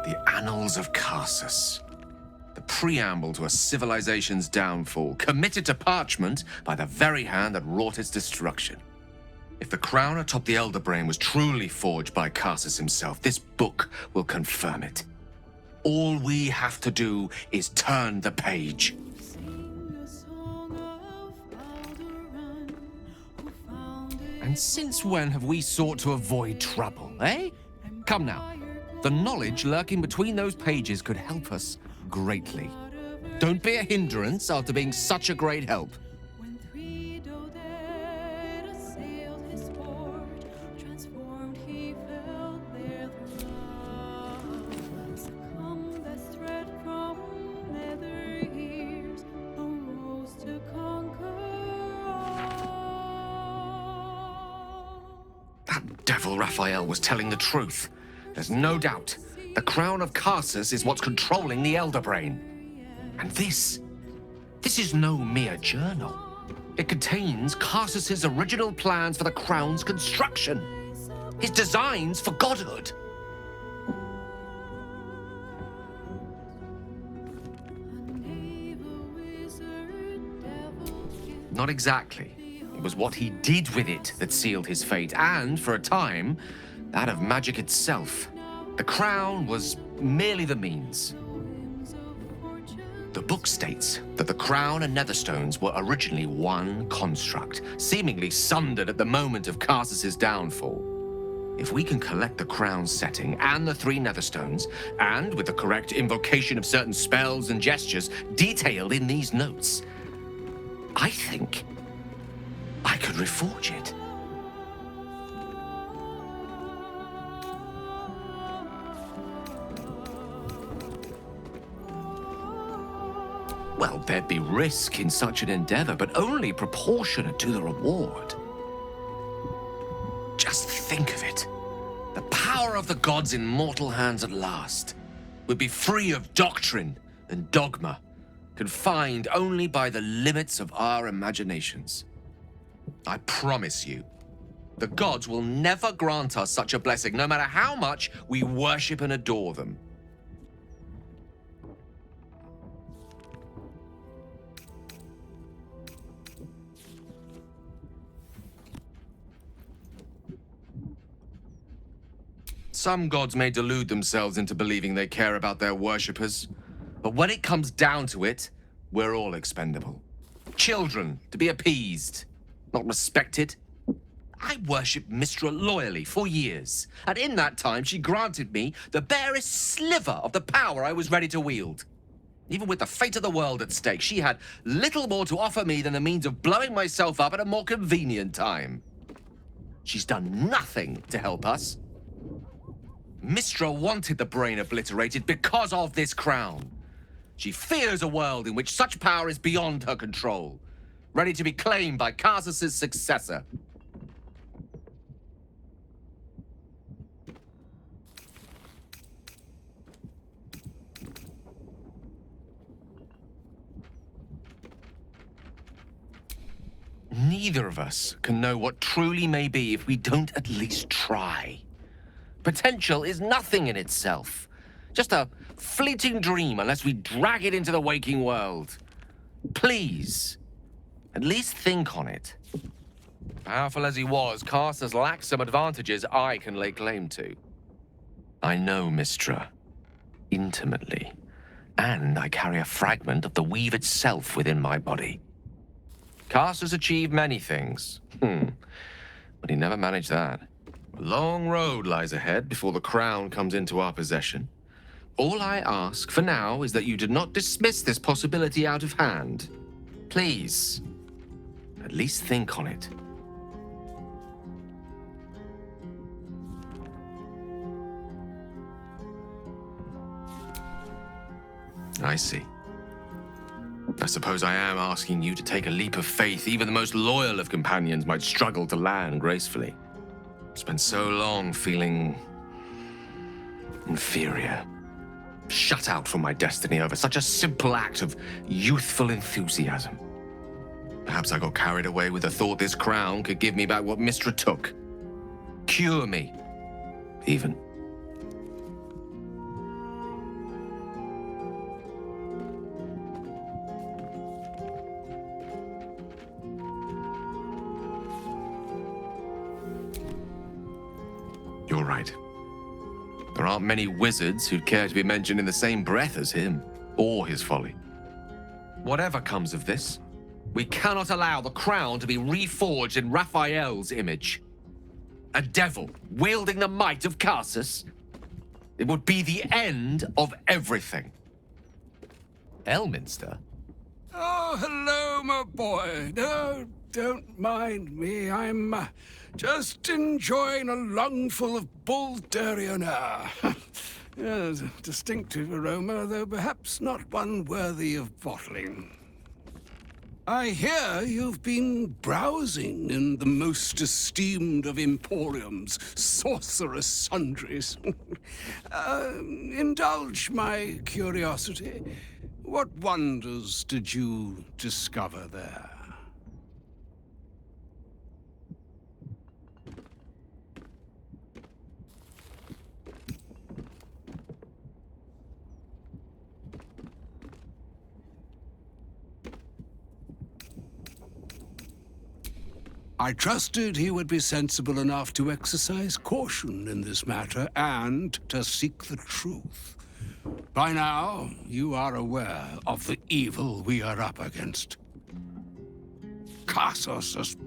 The Annals of Karsus. The preamble to a civilization's downfall, committed to parchment by the very hand that wrought its destruction. If the crown atop the Elder Brain was truly forged by Karsus himself, this book will confirm it. All we have to do is turn the page. And since when have we sought to avoid trouble, eh? Come now. The knowledge lurking between those pages could help us greatly. Don't be a hindrance after being such a great help. That devil Raphael was telling the truth. There's no doubt. The crown of Karsus is what's controlling the Elder Brain. And this is no mere journal. It contains Karsus's original plans for the crown's construction. His designs for godhood. Not exactly. It was what he did with it that sealed his fate, and, for a time, that of magic itself. The crown was merely the means. The book states that the crown and netherstones were originally one construct, seemingly sundered at the moment of Karsus's downfall. If we can collect the crown's setting and the 3 netherstones, and with the correct invocation of certain spells and gestures detailed in these notes, I think I could reforge it. Well, there'd be risk in such an endeavor, but only proportionate to the reward. Just think of it. The power of the gods in mortal hands at last would be free of doctrine and dogma, confined only by the limits of our imaginations. I promise you, the gods will never grant us such a blessing, no matter how much we worship and adore them. Some gods may delude themselves into believing they care about their worshippers, but when it comes down to it, we're all expendable. Children to be appeased, not respected. I worshipped Mystra loyally for years, and in that time she granted me the barest sliver of the power I was ready to wield. Even with the fate of the world at stake, she had little more to offer me than the means of blowing myself up at a more convenient time. She's done nothing to help us. Mystra wanted the brain obliterated because of this crown. She fears a world in which such power is beyond her control, ready to be claimed by Karsus's successor. Neither of us can know what truly may be if we don't at least try. Potential is nothing in itself. Just a fleeting dream unless we drag it into the waking world. Please, at least think on it. Powerful as he was, Karsus lacked some advantages I can lay claim to. I know Mystra intimately, and I carry a fragment of the weave itself within my body. Karsus achieved many things, but he never managed that. A long road lies ahead before the crown comes into our possession. All I ask for now is that you do not dismiss this possibility out of hand. Please, at least think on it. I see. I suppose I am asking you to take a leap of faith even the most loyal of companions might struggle to land gracefully. Spent so long feeling inferior, shut out from my destiny over such a simple act of youthful enthusiasm. Perhaps I got carried away with the thought this crown could give me back what Mystra took. Cure me, even. right. There aren't many wizards who'd care to be mentioned in the same breath as him, or his folly. Whatever comes of this, we cannot allow the crown to be reforged in Raphael's image. A devil wielding the might of Karsus. It would be the end of everything. Elminster? Oh, hello, my boy. No, don't mind me. I'm just enjoying a lungful of Baldurian air. Yes, a distinctive aroma, though perhaps not one worthy of bottling. I hear you've been browsing in the most esteemed of emporiums, sorcerous sundries. Indulge my curiosity. What wonders did you discover there? I trusted he would be sensible enough to exercise caution in this matter and to seek the truth. By now, you are aware of the evil we are up against. Karsus'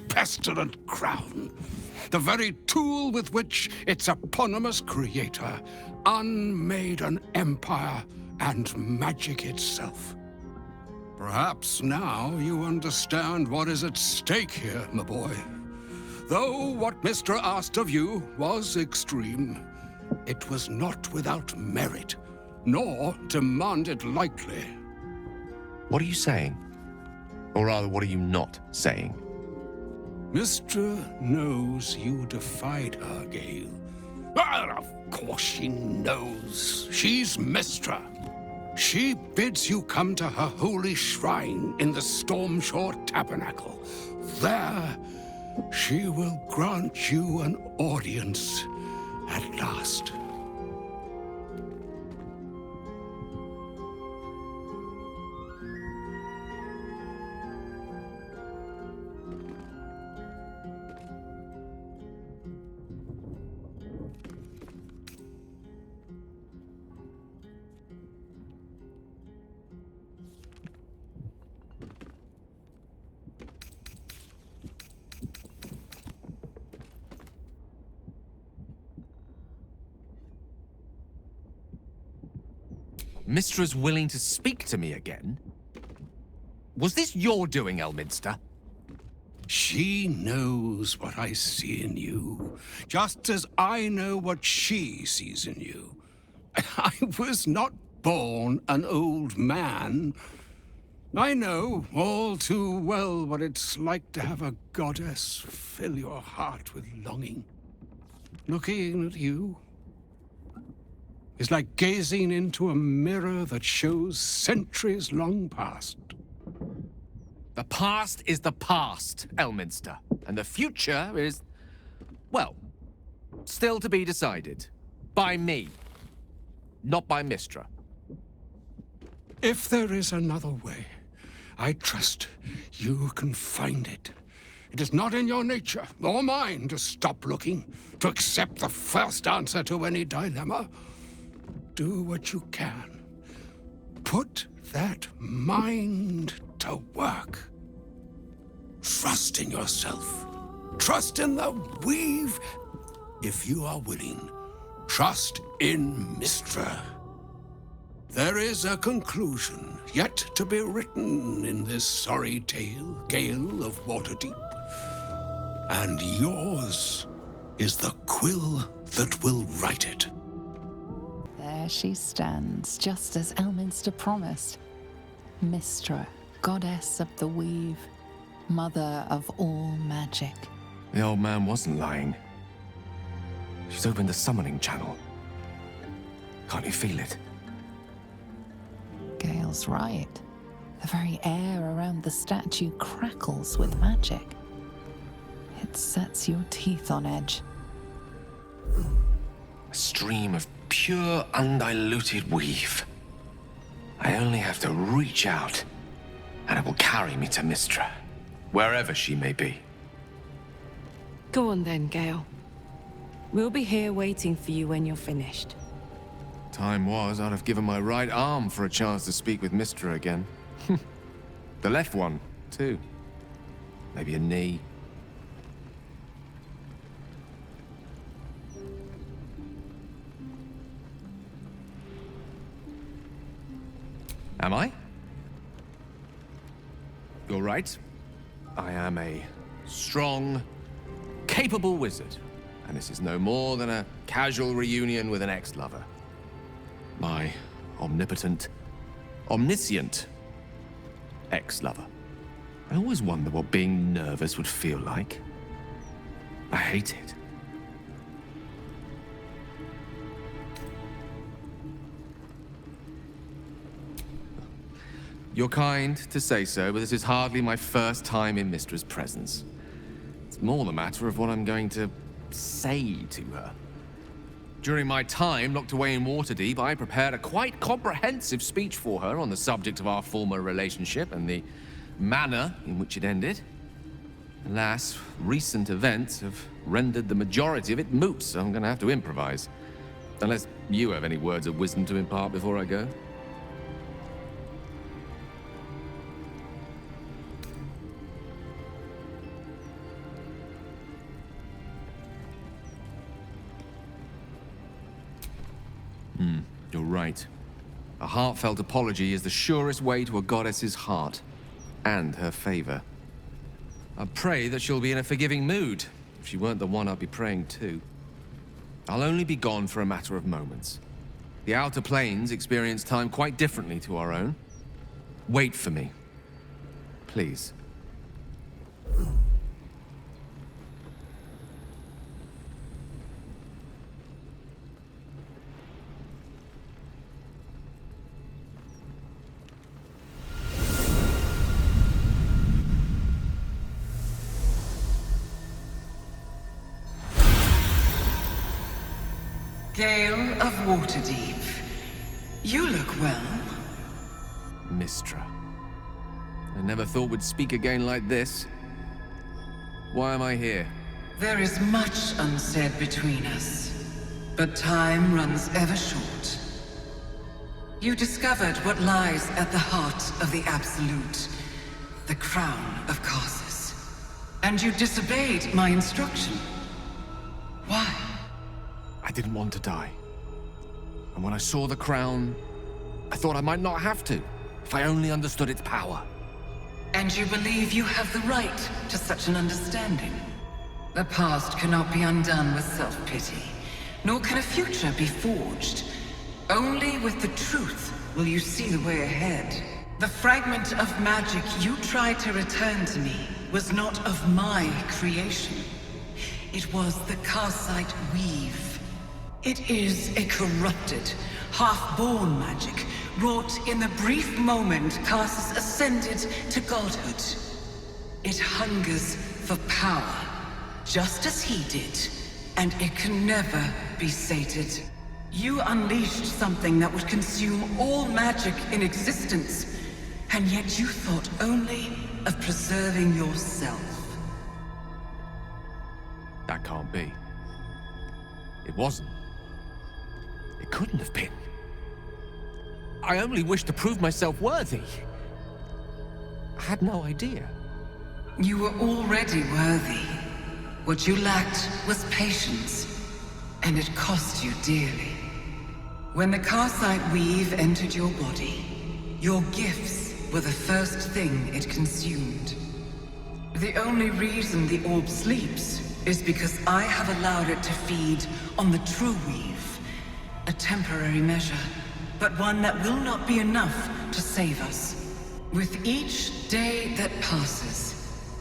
pestilent crown, the very tool with which its eponymous creator unmade an empire and magic itself. Perhaps now you understand what is at stake here, my boy. Though what Mystra asked of you was extreme, it was not without merit, nor demanded lightly. What are you saying? Or rather, what are you not saying? Mystra knows you defied her, Gale. Well, of course she knows. She's Mystra. She bids you come to her holy shrine in the Stormshore Tabernacle. There, she will grant you an audience at last. Mistra's willing to speak to me again? Was this your doing, Elminster? She knows what I see in you, just as I know what she sees in you. I was not born an old man. I know all too well what it's like to have a goddess fill your heart with longing. Looking at you is like gazing into a mirror that shows centuries long past. The past is the past, Elminster. And the future is, well, still to be decided. By me. Not by Mystra. If there is another way, I trust you can find it. It is not in your nature, or mine, to stop looking, to accept the first answer to any dilemma. Do what you can. Put that mind to work. Trust in yourself. Trust in the weave, if you are willing. Trust in Mystra. There is a conclusion yet to be written in this sorry tale, Gale of Waterdeep. And yours is the quill that will write it. There she stands, just as Elminster promised. Mystra, goddess of the weave, mother of all magic. The old man wasn't lying. She's opened the summoning channel. Can't you feel it? Gale's right. The very air around the statue crackles with magic. It sets your teeth on edge. A stream of pure, undiluted weave. I only have to reach out, and it will carry me to Mystra, wherever she may be. Go on then, Gale. We'll be here waiting for you when you're finished. Time was, I'd have given my right arm for a chance to speak with Mystra again. The left one, too. Maybe a knee. Am I? You're right. I am a strong, capable wizard. And this is no more than a casual reunion with an ex-lover. My omnipotent, omniscient ex-lover. I always wonder what being nervous would feel like. I hate it. You're kind to say so, but this is hardly my first time in Mystra's presence. It's more the matter of what I'm going to say to her. During my time locked away in Waterdeep, I prepared a quite comprehensive speech for her on the subject of our former relationship and the manner in which it ended. Alas, recent events have rendered the majority of it moot, so I'm going to have to improvise. Unless you have any words of wisdom to impart before I go. You're right. A heartfelt apology is the surest way to a goddess's heart and her favor. I pray that she'll be in a forgiving mood. If she weren't the one, I'd be praying too. I'll only be gone for a matter of moments. The Outer Planes experience time quite differently to our own. Wait for me. Please. Gale of Waterdeep. You look well. Mystra. I never thought we'd speak again like this. Why am I here? There is much unsaid between us, but time runs ever short. You discovered what lies at the heart of the Absolute, the crown of Karsus. And you disobeyed my instruction. Why? I didn't want to die. And when I saw the crown, I thought I might not have to, if I only understood its power. And you believe you have the right to such an understanding? The past cannot be undone with self-pity, nor can a future be forged. Only with the truth will you see the way ahead. The fragment of magic you tried to return to me was not of my creation. It was the Karsite Weave. It is a corrupted, half-born magic, wrought in the brief moment Karsus ascended to godhood. It hungers for power, just as he did, and it can never be sated. You unleashed something that would consume all magic in existence, and yet you thought only of preserving yourself. That can't be. It wasn't. It couldn't have been. I only wished to prove myself worthy. I had no idea. You were already worthy. What you lacked was patience, and it cost you dearly. When the Karsite Weave entered your body, your gifts were the first thing it consumed. The only reason the orb sleeps is because I have allowed it to feed on the true weave. A temporary measure, but one that will not be enough to save us. With each day that passes,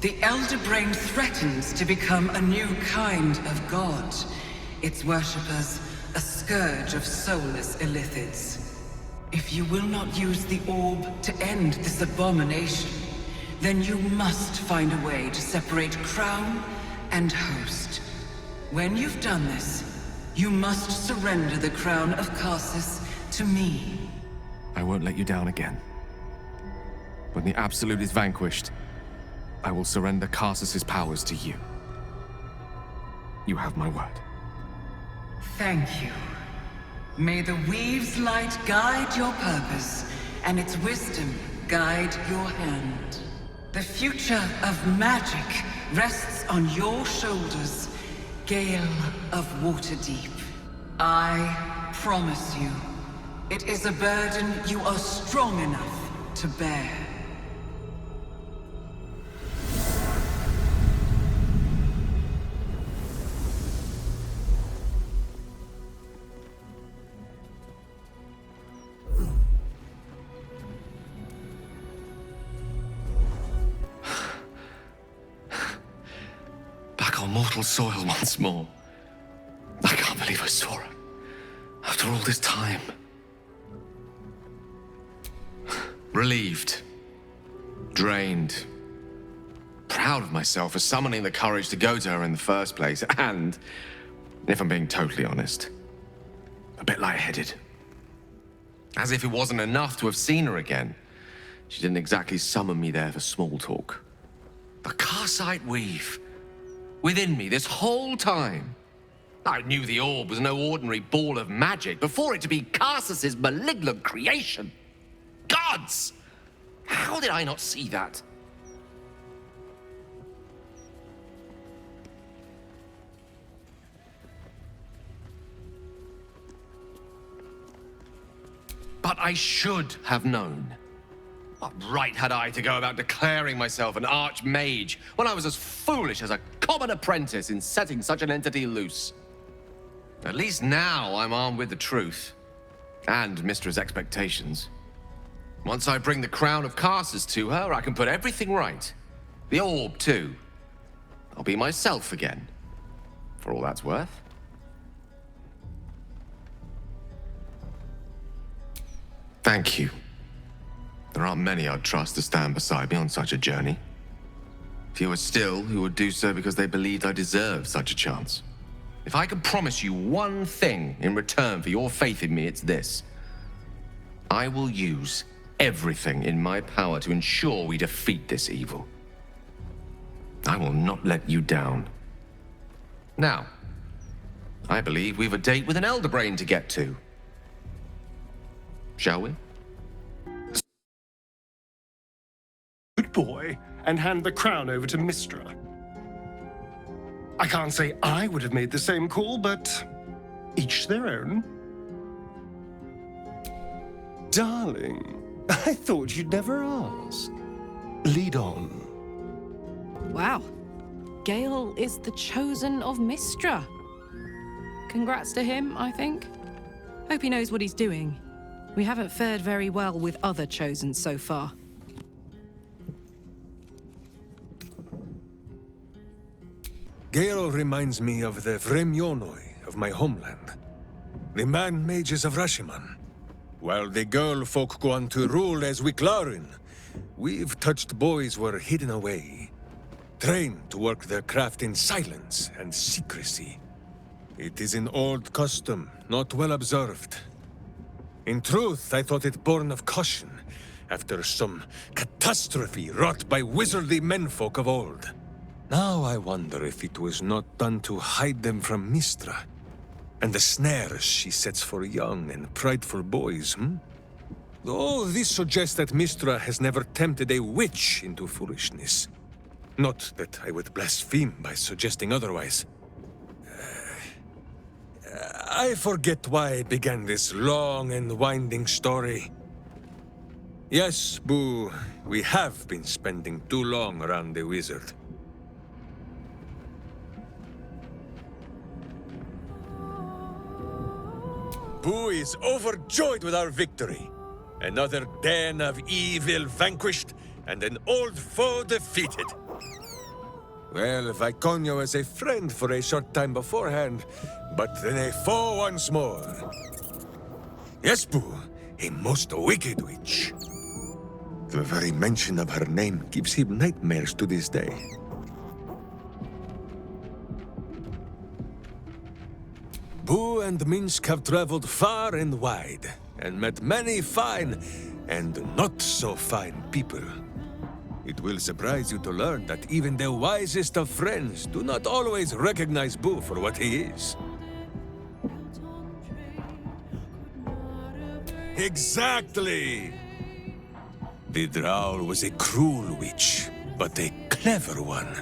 the Elder Brain threatens to become a new kind of god. Its worshippers, a scourge of soulless illithids. If you will not use the orb to end this abomination, then you must find a way to separate crown and host. When you've done this, you must surrender the crown of Karsus to me. I won't let you down again. When the Absolute is vanquished, I will surrender Karsus's powers to you. You have my word. Thank you. May the Weave's light guide your purpose, and its wisdom guide your hand. The future of magic rests on your shoulders, Gale of Waterdeep. I promise you, it is a burden you are strong enough to bear. Back on mortal soil once more. I can't believe I saw her. After all this time. Relieved. Drained. Proud of myself for summoning the courage to go to her in the first place. And, if I'm being totally honest, a bit lightheaded. As if it wasn't enough to have seen her again. She didn't exactly summon me there for small talk. The Karsite Weave. Within me this whole time. I knew the orb was no ordinary ball of magic before it to be Karsus's malignant creation. Gods! How did I not see that? But I should have known. What right had I to go about declaring myself an archmage when I was as foolish as a common apprentice in setting such an entity loose? At least now I'm armed with the truth. And Mistra's expectations. Once I bring the crown of Karsus to her, I can put everything right. The orb, too. I'll be myself again. For all that's worth. Thank you. There aren't many I'd trust to stand beside me on such a journey. Fewer still who would do so because they believed I deserved such a chance. If I could promise you one thing in return for your faith in me, it's this. I will use everything in my power to ensure we defeat this evil. I will not let you down. Now, I believe we've a date with an Elderbrain to get to. Shall we? Good boy, and hand the crown over to Mistra. I can't say I would have made the same call, but each their own. Darling, I thought you'd never ask. Lead on. Wow. Gale is the chosen of Mistra. Congrats to him, I think. Hope he knows what he's doing. We haven't fared very well with other chosen so far. Gale reminds me of the Vremyonoi of my homeland. The man-mages of Rashiman. While the girl folk go on to rule as Wiklarin, we've touched boys were hidden away. Trained to work their craft in silence and secrecy. It is an old custom, not well observed. In truth, I thought it born of caution, after some catastrophe wrought by wizardly menfolk of old. Now I wonder if it was not done to hide them from Mistra, and the snares she sets for young and prideful boys, Though this suggests that Mistra has never tempted a witch into foolishness. Not that I would blaspheme by suggesting otherwise. I forget why I began this long and winding story. Yes, Boo, we have been spending too long around the wizard. Boo is overjoyed with our victory. Another den of evil vanquished, and an old foe defeated. Well, Viconio was a friend for a short time beforehand, but then a foe once more. Yes, Boo, a most wicked witch. The very mention of her name gives him nightmares to this day. Boo and Minsk have traveled far and wide, and met many fine and not so fine people. It will surprise you to learn that even the wisest of friends do not always recognize Boo for what he is. Exactly! The Drow was a cruel witch, but a clever one.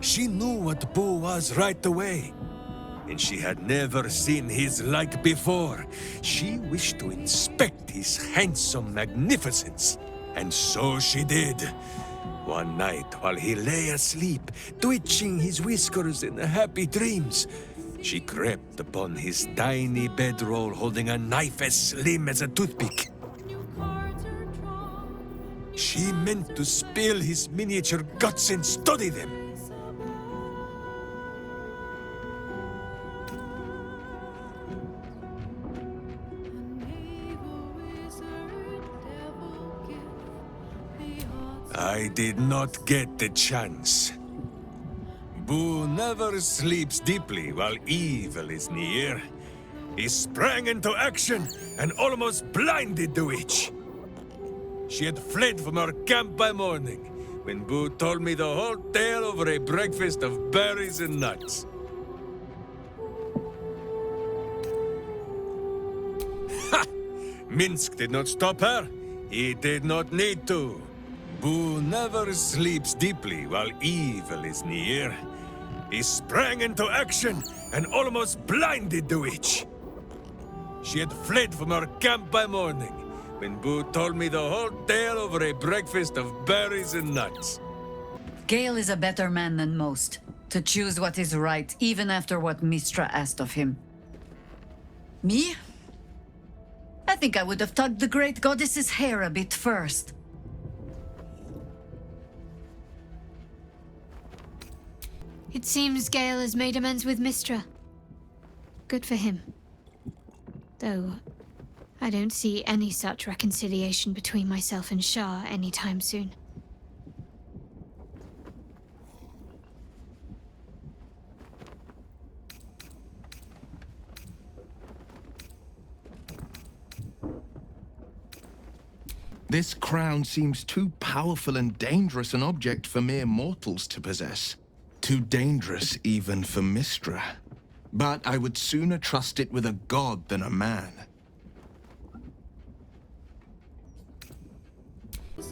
She knew what Boo was right away, and she had never seen his like before. She wished to inspect his handsome magnificence, and so she did. One night, while he lay asleep, twitching his whiskers in happy dreams, she crept upon his tiny bedroll holding a knife as slim as a toothpick. She meant to spill his miniature guts and study them. I did not get the chance. Boo never sleeps deeply while evil is near. He sprang into action and almost blinded the witch. She had fled from our camp by morning, when Boo told me the whole tale over a breakfast of berries and nuts. Ha! Minsk did not stop her. He did not need to. Boo never sleeps deeply while evil is near. He sprang into action and almost blinded the witch. She had fled from our camp by morning, when Boo told me the whole tale over a breakfast of berries and nuts. Gale is a better man than most, to choose what is right, even after what Mistra asked of him. Me? I think I would have tugged the great goddess's hair a bit first. It seems Gale has made amends with Mistra. Good for him. Though, I don't see any such reconciliation between myself and Shah anytime soon. This crown seems too powerful and dangerous an object for mere mortals to possess. Too dangerous even for Mistra. But I would sooner trust it with a god than a man.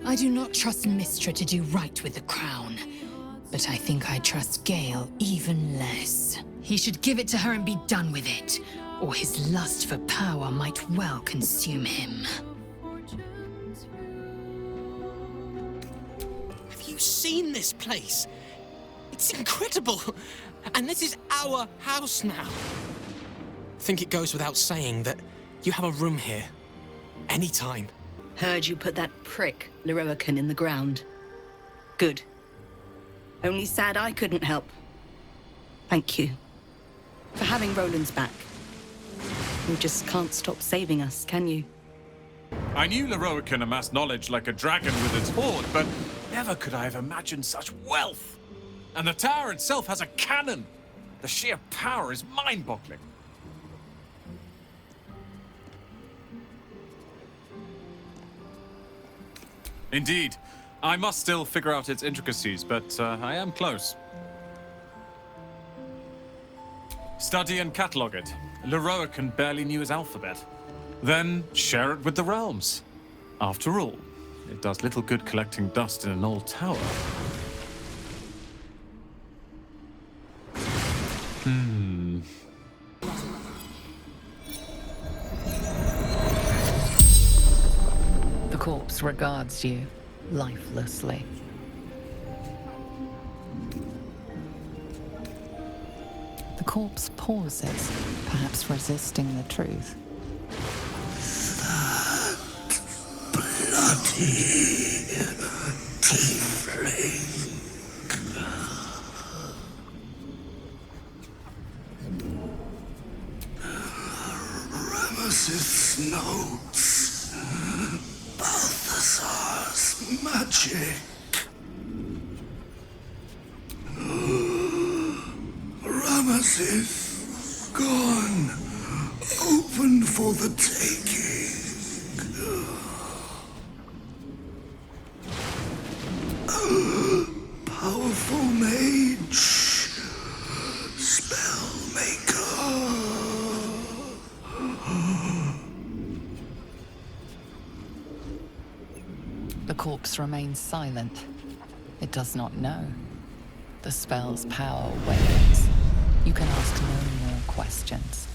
I do not trust Mistra to do right with the crown. But I think I trust Gale even less. He should give it to her and be done with it, or his lust for power might well consume him. Have you seen this place? It's incredible! And this is our house now. I think it goes without saying that you have a room here. Anytime. Heard you put that prick, Leroican, in the ground. Good. Only sad I couldn't help. Thank you. For having Roland's back. You just can't stop saving us, can you? I knew Leroican amassed knowledge like a dragon with its hoard, but never could I have imagined such wealth. And the tower itself has a cannon. The sheer power is mind-boggling. Indeed. I must still figure out its intricacies, but I am close. Study and catalogue it. Leroican barely knew his alphabet. Then share it with the realms. After all, it does little good collecting dust in an old tower. The corpse regards you lifelessly. The corpse pauses, perhaps resisting the truth. Bloody tiefling. Ramesses notes. Balthasar's magic. Ramesses gone. Open for the taking. Powerful mage. Spellmaker. The corpse remains silent. It does not know. The spell's power wanes. You can ask no more questions.